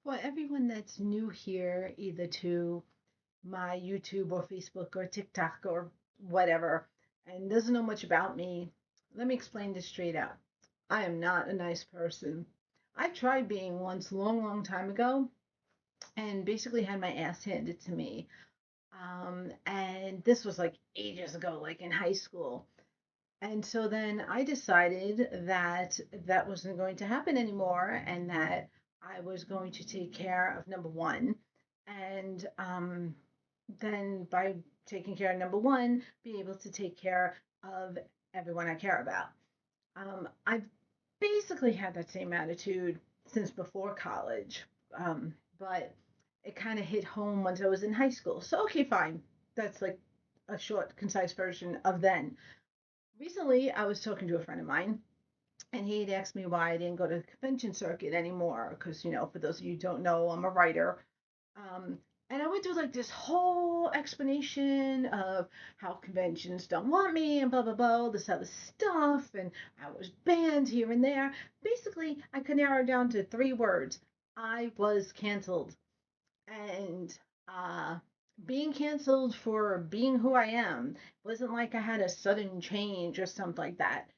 For everyone that's new here, either to my YouTube or Facebook or TikTok or whatever, and doesn't know much about me, let me explain this straight out. I am not a nice person. I tried being once a long, long time ago and basically had my ass handed to me. And this was like ages ago, like in high school. And so then I decided that that wasn't going to happen anymore and that I was going to take care of number one. And then by taking care of number one, be able to take care of everyone I care about. I've basically had that same attitude since before college, but it kind of hit home once I was in high school. So, okay, fine. That's like a short, concise version of then. Recently, I was talking to a friend of mine, and he had asked me why I didn't go to the convention circuit anymore. Because, for those of you who don't know, I'm a writer. Um, and I went through like this whole explanation of how conventions don't want me and blah, blah, blah, all this other stuff. And I was banned here and there. Basically, I could narrow it down to three words: I was canceled. And being canceled for being who I am wasn't like I had a sudden change or something like that.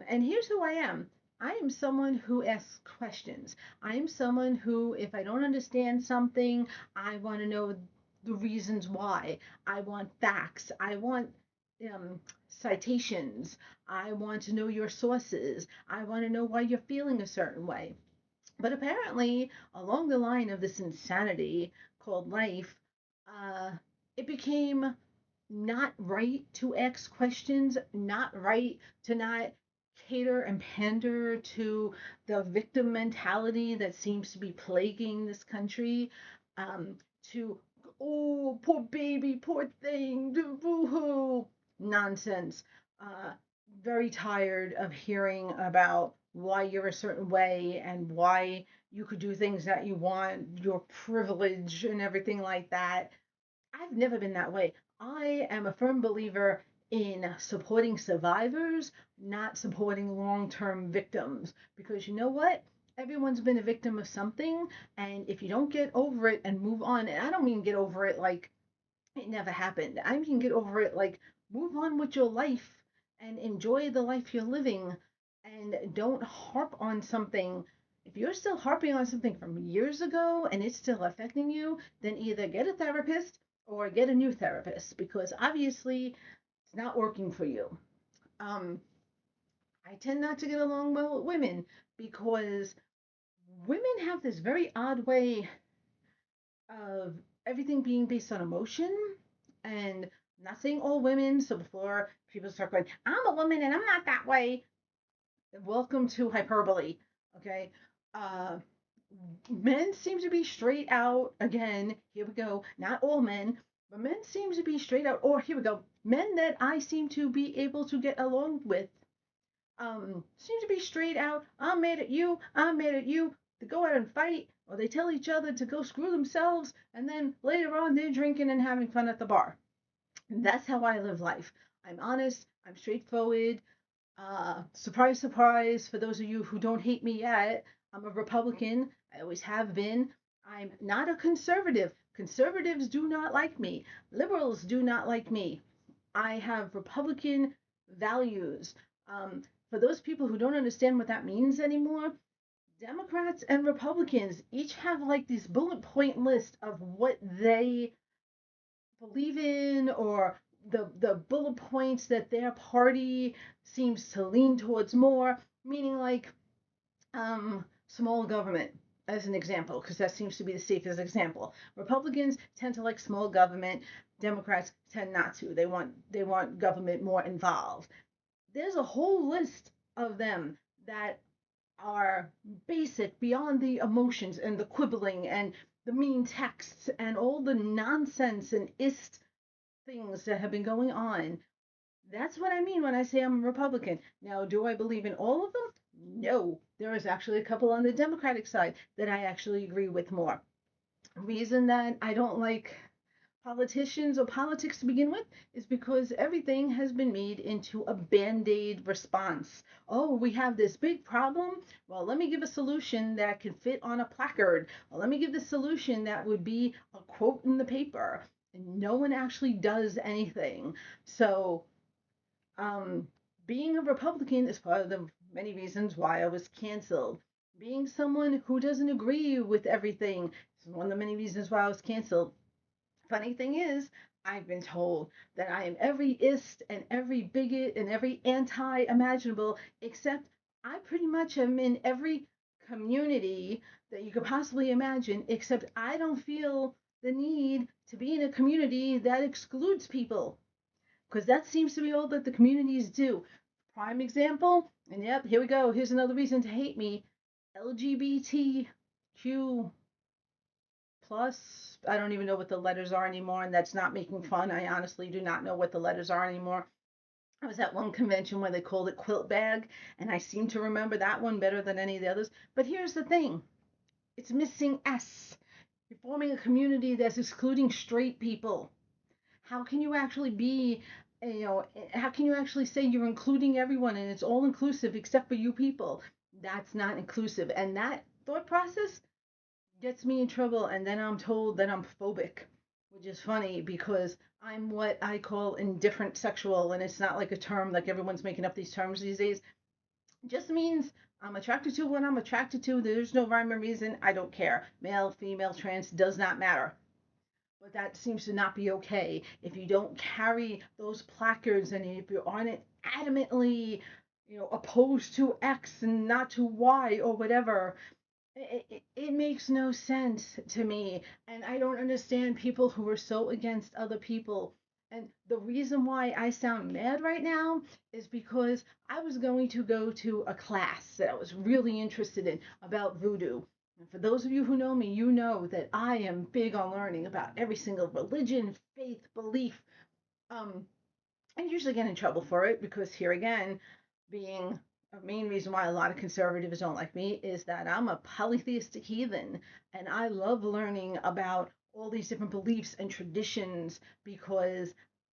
And here's who I am. I am someone who asks questions. I am someone who, if I don't understand something, I want to know the reasons why. I want facts. I want um, citations. I want to know your sources. I want to know why you're feeling a certain way. But apparently, along the line of this insanity called life, uh, it became not right to ask questions, not right to not cater and pander to the victim mentality that seems to be plaguing this country. To, oh, poor baby, poor thing, boo hoo, nonsense. Uh, very tired of hearing about why you're a certain way and why you could do things that you want, your privilege and everything like that. I've never been that way. I am a firm believer in supporting survivors, not supporting long term victims. Because you know what? Everyone's been a victim of something. And if you don't get over it and move on, and I don't mean get over it like it never happened, I mean get over it like move on with your life and enjoy the life you're living and don't harp on something. If you're still harping on something from years ago and it's still affecting you, then either get a therapist or get a new therapist because obviously it's not working for you. Um, I tend not to get along well with women because women have this very odd way of everything being based on emotion and not saying all women. So before people start going, I'm a woman and I'm not that way, welcome to hyperbole. Okay. Uh, Men seem to be straight out. Again, here we go. Not all men, but men seem to be straight out. Or here we go. Men that I seem to be able to get along with seem to be straight out. I'm mad at you. I'm mad at you. To go out and fight, or they tell each other to go screw themselves, and then later on they're drinking and having fun at the bar. And that's how I live life. I'm honest. I'm straightforward. Surprise, surprise, for those of you who don't hate me yet, I'm a Republican. I always have been. I'm not a conservative. Conservatives do not like me. Liberals do not like me. I have Republican values. For those people who don't understand what that means anymore, Democrats and Republicans each have like this bullet point list of what they believe in or the bullet points that their party seems to lean towards more, meaning like small government as an example, because that seems to be the safest example. Republicans tend to like small government. Democrats tend not to. They want government more involved. There's a whole list of them that are basic beyond the emotions and the quibbling and the mean texts and all the nonsense and ist things that have been going on. That's what I mean when I say I'm a Republican. Now, do I believe in all of them? No. There is actually a couple on the Democratic side that I actually agree with more. Reason that I don't like politicians or politics to begin with is because everything has been made into a band-aid response. Oh, we have this big problem. Well, let me give a solution that can fit on a placard. Well, let me give the solution that would be a quote in the paper. And no one actually does anything. So, um, being a Republican is part of the many reasons why I was canceled. Being someone who doesn't agree with everything is one of the many reasons why I was canceled. Funny thing is, I've been told that I am every ist and every bigot and every anti imaginable, except I pretty much am in every community that you could possibly imagine, except I don't feel the need to be in a community that excludes people, because that seems to be all that the communities do. Prime example, and yep, here we go. Here's another reason to hate me. LGBTQ plus. I don't even know what the letters are anymore, and that's not making fun. I honestly do not know what the letters are anymore. I was at one convention where they called it quilt bag, and I seem to remember that one better than any of the others. But here's the thing, it's missing S. You're forming a community that's excluding straight people. How can you actually be, how can you actually say you're including everyone and it's all inclusive except for you people? That's not inclusive. And that thought process gets me in trouble, and then I'm told that I'm phobic, which is funny because I'm what I call indifferent sexual, and it's not like a term like everyone's making up these terms these days. It just means I'm attracted to what I'm attracted to. There's no rhyme or reason. I don't care. Male, female, trans does not matter. But that seems to not be okay if you don't carry those placards and if you aren't adamantly, opposed to X and not to Y or whatever. It makes no sense to me. And I don't understand people who are so against other people. And the reason why I sound mad right now is because I was going to go to a class that I was really interested in about voodoo. And for those of you who know me, you know that I am big on learning about every single religion, faith, belief. Um, I usually get in trouble for it because here again, being a main reason why a lot of conservatives don't like me is that I'm a polytheistic heathen and I love learning about all these different beliefs and traditions because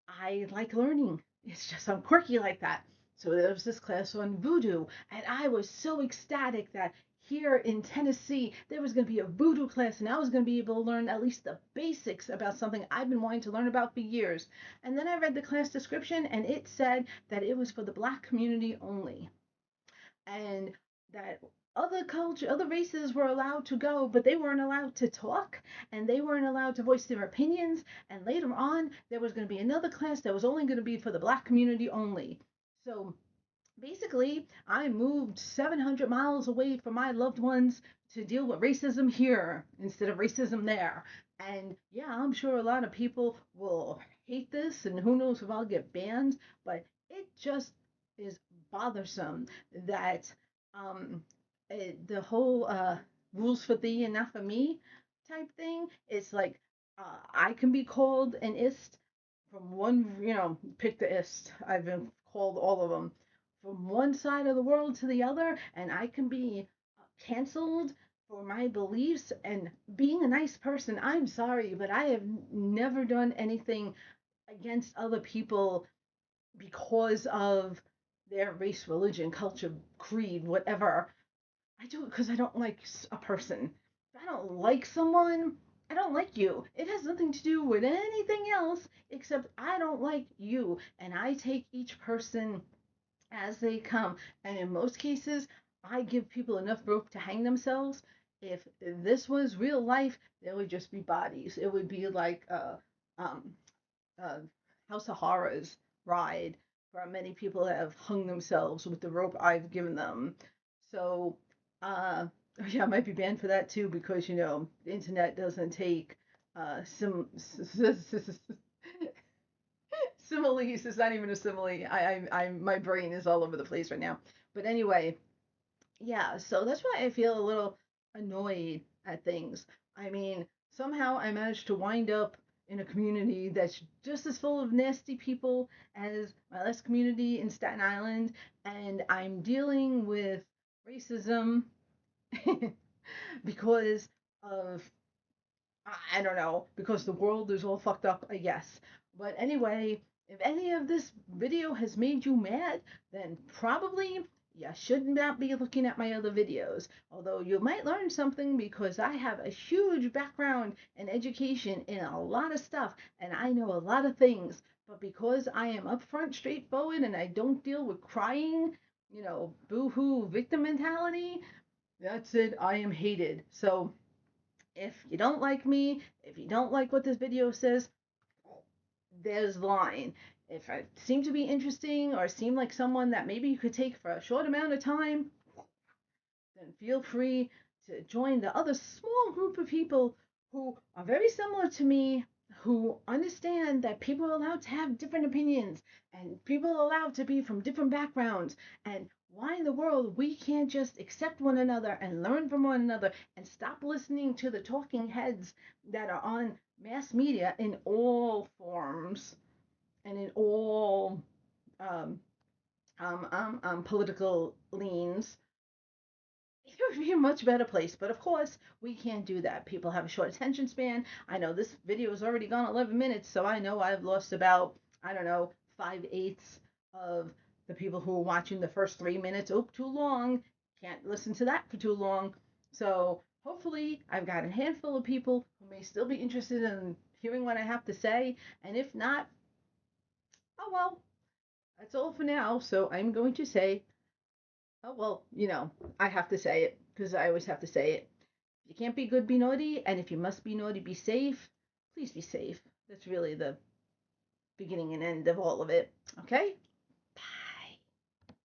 I like learning. It's just I'm quirky like that. So there was this class on voodoo, and I was so ecstatic that here in Tennessee there was going to be a voodoo class, and I was going to be able to learn at least the basics about something I've been wanting to learn about for years. And then I read the class description, and it said that it was for the black community only, and that other culture, other races were allowed to go, but they weren't allowed to talk and they weren't allowed to voice their opinions. And later on, there was going to be another class that was only going to be for the black community only. So basically, I moved 700 miles away from my loved ones to deal with racism here instead of racism there. And yeah, I'm sure a lot of people will hate this, and who knows if I'll get banned, but it just is bothersome that the whole rules for thee and not for me type thing. It's like I can be called an ist from one, pick the ist. I've been called all of them from one side of the world to the other, and I can be canceled for my beliefs and being a nice person. I'm sorry, but I have never done anything against other people because of their race, religion, culture, creed, whatever. I do it because I don't like a person. If I don't like someone, I don't like you. It has nothing to do with anything else except I don't like you. And I take each person as they come. And in most cases, I give people enough rope to hang themselves. If this was real life, there would just be bodies. It would be like um, a House of Horrors ride where many people have hung themselves with the rope I've given them. So, yeah, I might be banned for that too because the internet doesn't take similes. It's not even a simile. My brain is all over the place right now. But anyway, yeah, so that's why I feel a little annoyed at things. I mean, somehow I managed to wind up in a community that's just as full of nasty people as my last community in Staten Island, and I'm dealing with racism because of I don't know, because the world is all fucked up, I guess. But anyway, if any of this video has made you mad, then probably you should not be looking at my other videos. Although you might learn something because I have a huge background and education in a lot of stuff and I know a lot of things. But because I am upfront, straightforward, and I don't deal with crying, boo hoo victim mentality, that's it. I am hated. So if you don't like me, if you don't like what this video says, there's the line. If I seem to be interesting or seem like someone that maybe you could take for a short amount of time, then feel free to join the other small group of people who are very similar to me, who understand that people are allowed to have different opinions and people are allowed to be from different backgrounds. And why in the world we can't just accept one another and learn from one another and stop listening to the talking heads that are on mass media in all forms and in all um, political leans. It would be a much better place. But of course, we can't do that. People have a short attention span. I know this video has already gone 11 minutes, so I know I've lost about, I don't know, 5/8 of the people who are watching the first 3 minutes. Oh, too long. Can't listen to that for too long. So hopefully, I've got a handful of people who may still be interested in hearing what I have to say. And if not, oh well, that's all for now. So I'm going to say, oh, well, I have to say it because I always have to say it. If you can't be good, be naughty. And if you must be naughty, be safe. Please be safe. That's really the beginning and end of all of it. Okay?